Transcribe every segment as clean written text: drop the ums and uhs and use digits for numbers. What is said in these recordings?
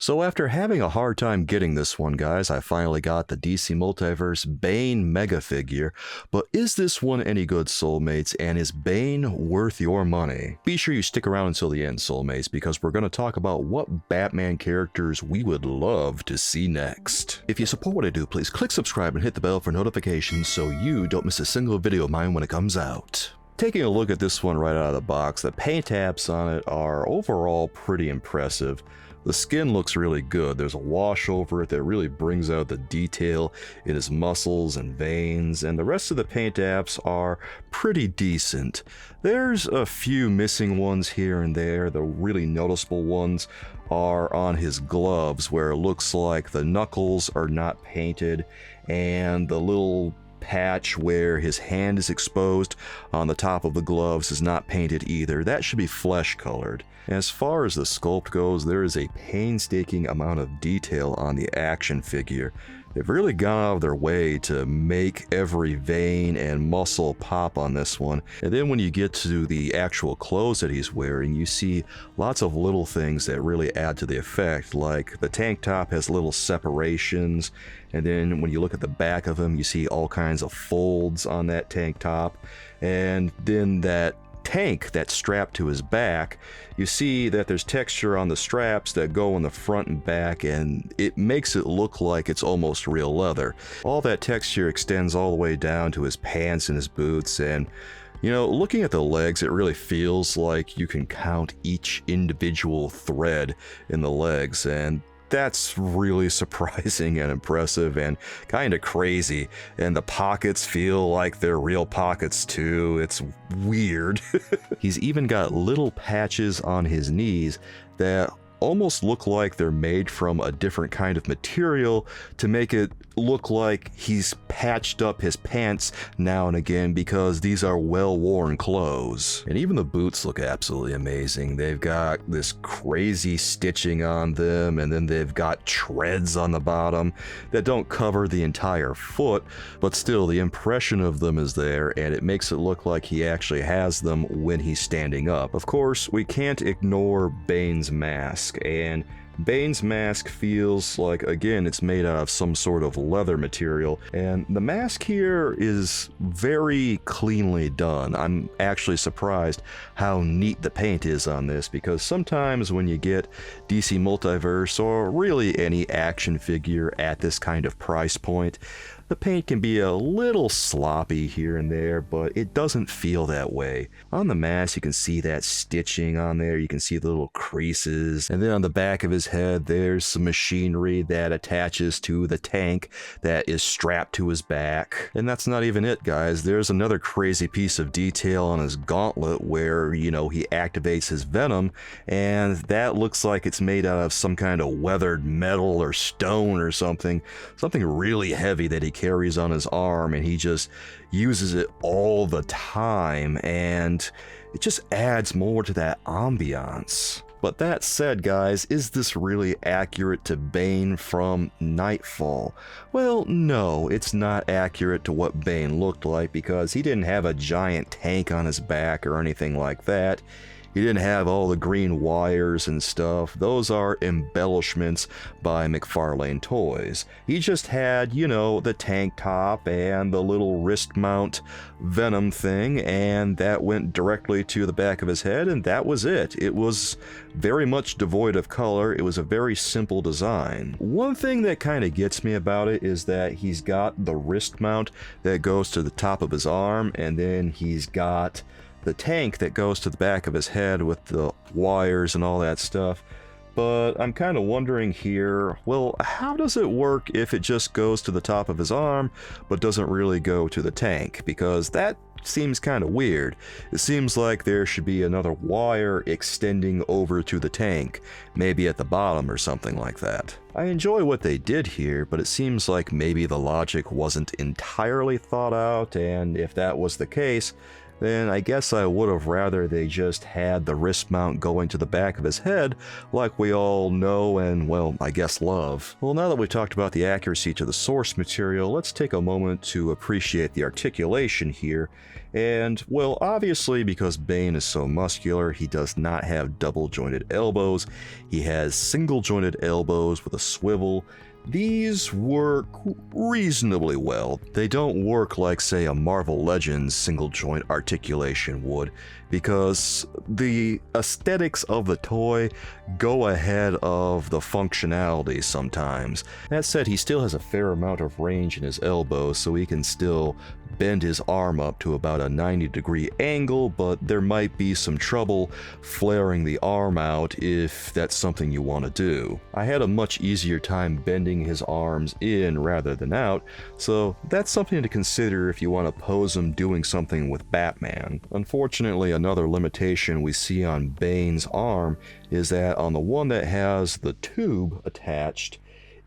So after having a hard time getting this one, guys, I finally got the DC Multiverse Bane Megafig. But is this one any good, soulmates, and is Bane worth your money? Be sure you stick around until the end, soulmates, because we're going to talk about what Batman characters we would love to see next. If you support what I do, please click subscribe and hit the bell for notifications so you don't miss a single video of mine when it comes out. Taking a look at this one right out of the box, the paint apps on it are overall pretty impressive. The skin looks really good. There's a wash over it that really brings out the detail in his muscles and veins, and the rest of the paint apps are pretty decent. There's a few missing ones here and there. The really noticeable ones are on his gloves, where it looks like the knuckles are not painted, and the little patch where his hand is exposed on the top of the gloves is not painted either. That should be flesh colored. As far as the sculpt goes, there is a painstaking amount of detail on the action figure. They've really gone out of their way to make every vein and muscle pop on this one. And then when you get to the actual clothes that he's wearing, you see lots of little things that really add to the effect, like the tank top has little separations, and then when you look at the back of him, you see all kinds of folds on that tank top, and then that tank that's strapped to his back, you see that there's texture on the straps that go in the front and back, and it makes it look like it's almost real leather. All that texture extends all the way down to his pants and his boots, and you know, looking at the legs, it really feels like you can count each individual thread in the legs, and that's really surprising and impressive and kind of crazy. And the pockets feel like they're real pockets too. It's weird. He's even got little patches on his knees that almost look like they're made from a different kind of material to make it look like he's patched up his pants now and again, because these are well-worn clothes. And even the boots look absolutely amazing. They've got this crazy stitching on them, and then they've got treads on the bottom that don't cover the entire foot, but still the impression of them is there, and it makes it look like he actually has them when he's standing up. Of course, we can't ignore Bane's mask, and Bane's mask feels like, again, it's made out of some sort of leather material, and the mask here is very cleanly done. I'm actually surprised how neat the paint is on this, because sometimes when you get DC Multiverse, or really any action figure at this kind of price point, the paint can be a little sloppy here and there, but it doesn't feel that way. On the mask, you can see that stitching on there, you can see the little creases, and then on the back of his head, there's some machinery that attaches to the tank that is strapped to his back. And that's not even it, guys. There's another crazy piece of detail on his gauntlet where, you know, he activates his Venom, and that looks like it's made out of some kind of weathered metal or stone or something really heavy that he carries on his arm, and he just uses it all the time, and it just adds more to that ambiance. But that said, guys, is this really accurate to Bane from Nightfall? Well, no, it's not accurate to what Bane looked like, because he didn't have a giant tank on his back or anything like that. He didn't have all the green wires and stuff. Those are embellishments by McFarlane Toys. He just had, you know, the tank top and the little wrist mount Venom thing, and that went directly to the back of his head, and that was it. It was very much devoid of color. It was a very simple design. One thing that kind of gets me about it is that he's got the wrist mount that goes to the top of his arm, and then he's got the tank that goes to the back of his head with the wires and all that stuff. But I'm kind of wondering here, well, how does it work if it just goes to the top of his arm but doesn't really go to the tank? Because that seems kind of weird. It seems like there should be another wire extending over to the tank, maybe at the bottom or something like that. I enjoy what they did here, but it seems like maybe the logic wasn't entirely thought out, and if that was the case, then I guess I would have rather they just had the wrist mount going to the back of his head, like we all know and, well, I guess love. Well, now that we've talked about the accuracy to the source material, let's take a moment to appreciate the articulation here. And, well, obviously because Bane is so muscular, he does not have double-jointed elbows. He has single-jointed elbows with a swivel. These work reasonably well. They don't work like, say, a Marvel Legends single-joint articulation would, because the aesthetics of the toy go ahead of the functionality sometimes. That said, he still has a fair amount of range in his elbows, so he can still bend his arm up to about a 90-degree angle, but there might be some trouble flaring the arm out if that's something you want to do. I had a much easier time bending his arms in rather than out, so that's something to consider if you want to pose him doing something with Batman. Unfortunately, another limitation we see on Bane's arm is that on the one that has the tube attached,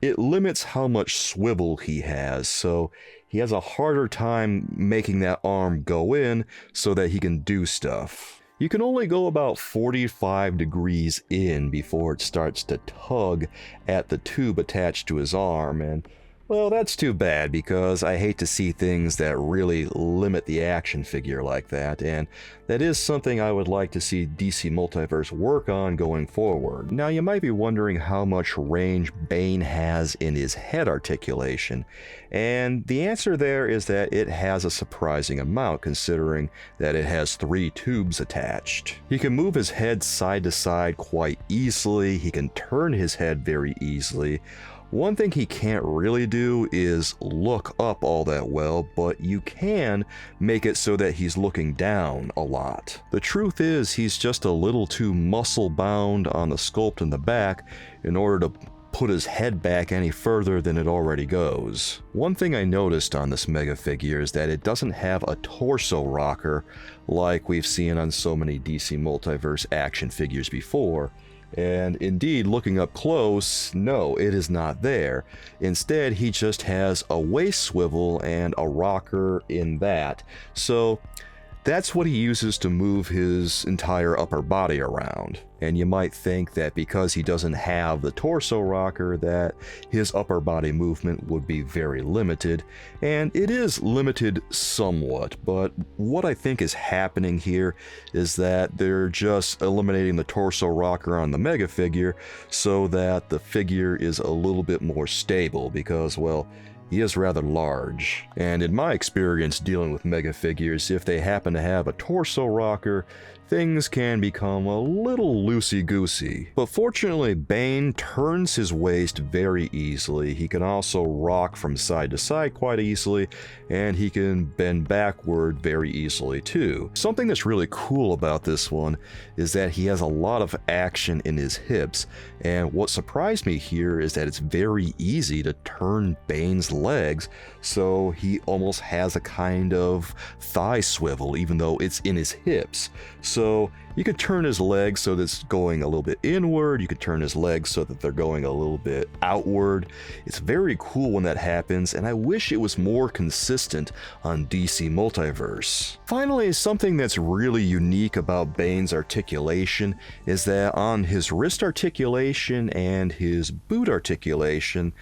it limits how much swivel he has, so he has a harder time making that arm go in so that he can do stuff. You can only go about 45 degrees in before it starts to tug at the tube attached to his arm, and well, that's too bad because I hate to see things that really limit the action figure like that, and that is something I would like to see DC Multiverse work on going forward. Now, you might be wondering how much range Bane has in his head articulation, and the answer there is that it has a surprising amount considering that it has 3 tubes attached. He can move his head side to side quite easily, he can turn his head very easily. One thing he can't really do is look up all that well, but you can make it so that he's looking down a lot. The truth is, he's just a little too muscle-bound on the sculpt in the back in order to put his head back any further than it already goes. One thing I noticed on this mega figure is that it doesn't have a torso rocker like we've seen on so many DC Multiverse action figures before. And indeed, looking up close, no, it is not there. Instead, he just has a waist swivel and a rocker in that. So that's what he uses to move his entire upper body around. And you might think that because he doesn't have the torso rocker that his upper body movement would be very limited, and it is limited somewhat, but what I think is happening here is that they're just eliminating the torso rocker on the mega figure so that the figure is a little bit more stable because, well, he is rather large, and in my experience dealing with mega figures, if they happen to have a torso rocker, things can become a little loosey-goosey. But fortunately, Bane turns his waist very easily. He can also rock from side to side quite easily, and he can bend backward very easily too. Something that's really cool about this one is that he has a lot of action in his hips, and what surprised me here is that it's very easy to turn Bane's legs, so he almost has a kind of thigh swivel even though it's in his hips. So you can turn his legs so that it's going a little bit inward, you can turn his legs so that they're going a little bit outward. It's very cool when that happens, and I wish it was more consistent on DC Multiverse. Finally, something that's really unique about Bane's articulation is that on his wrist articulation and his boot articulation,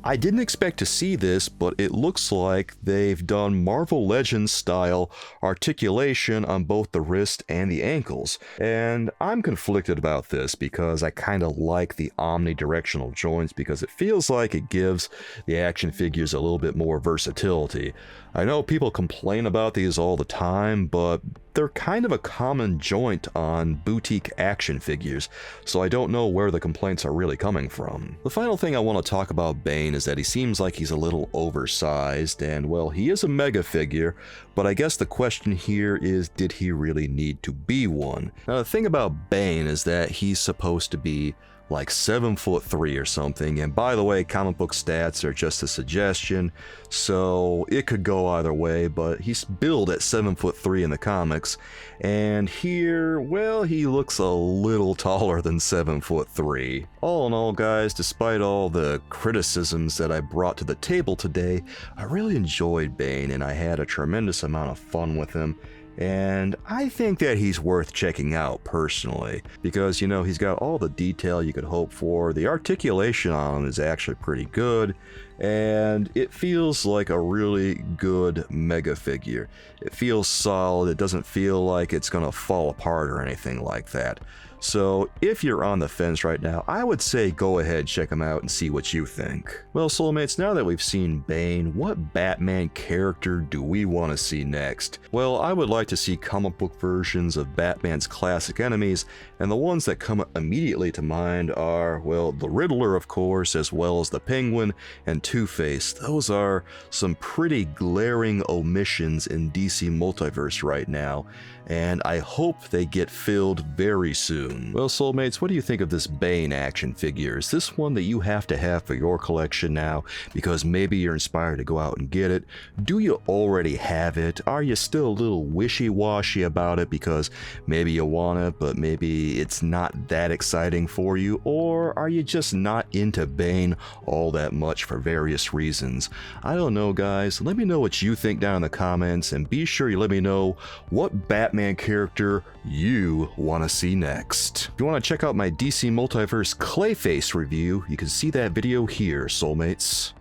I didn't expect to see this, but it looks like they've done Marvel Legends style articulation on both the wrist and the ankles. And I'm conflicted about this because I kind of like the omnidirectional joints because it feels like it gives the action figures a little bit more versatility. I know people complain about these all the time, but they're kind of a common joint on boutique action figures, so I don't know where the complaints are really coming from. The final thing I want to talk about Bane is that he seems like he's a little oversized, and well, he is a mega figure, but I guess the question here is, did he really need to be one? Now, the thing about Bane is that he's supposed to be like 7'3" or something, and by the way, comic book stats are just a suggestion, so it could go either way, but he's billed at 7'3" in the comics, and here, well, he looks a little taller than 7'3". All in all, guys, despite all the criticisms that I brought to the table today, I really enjoyed Bane, and I had a tremendous amount of fun with him. And I think that he's worth checking out personally, because, you know, he's got all the detail you could hope for. The articulation on him is actually pretty good, and it feels like a really good Mega figure. It feels solid, it doesn't feel like it's gonna fall apart or anything like that. So if you're on the fence right now, I would say go ahead, check him out and see what you think. Well, Soulmates, now that we've seen Bane, what Batman character do we want to see next? Well, I would like to see comic book versions of Batman's classic enemies, and the ones that come immediately to mind are, well, the Riddler, of course, as well as the Penguin and Two-Face. Those are some pretty glaring omissions in DC Multiverse right now, and I hope they get filled very soon. Well, Soulmates, what do you think of this Bane action figure? Is this one that you have to have for your collection now because maybe you're inspired to go out and get it? Do you already have it? Are you still a little wishy-washy about it because maybe you want it, but maybe it's not that exciting for you? Or are you just not into Bane all that much for various reasons? I don't know, guys. Let me know what you think down in the comments, and be sure you let me know what Batman character you want to see next. If you want to check out my DC Multiverse Clayface review, you can see that video here, Soulmates.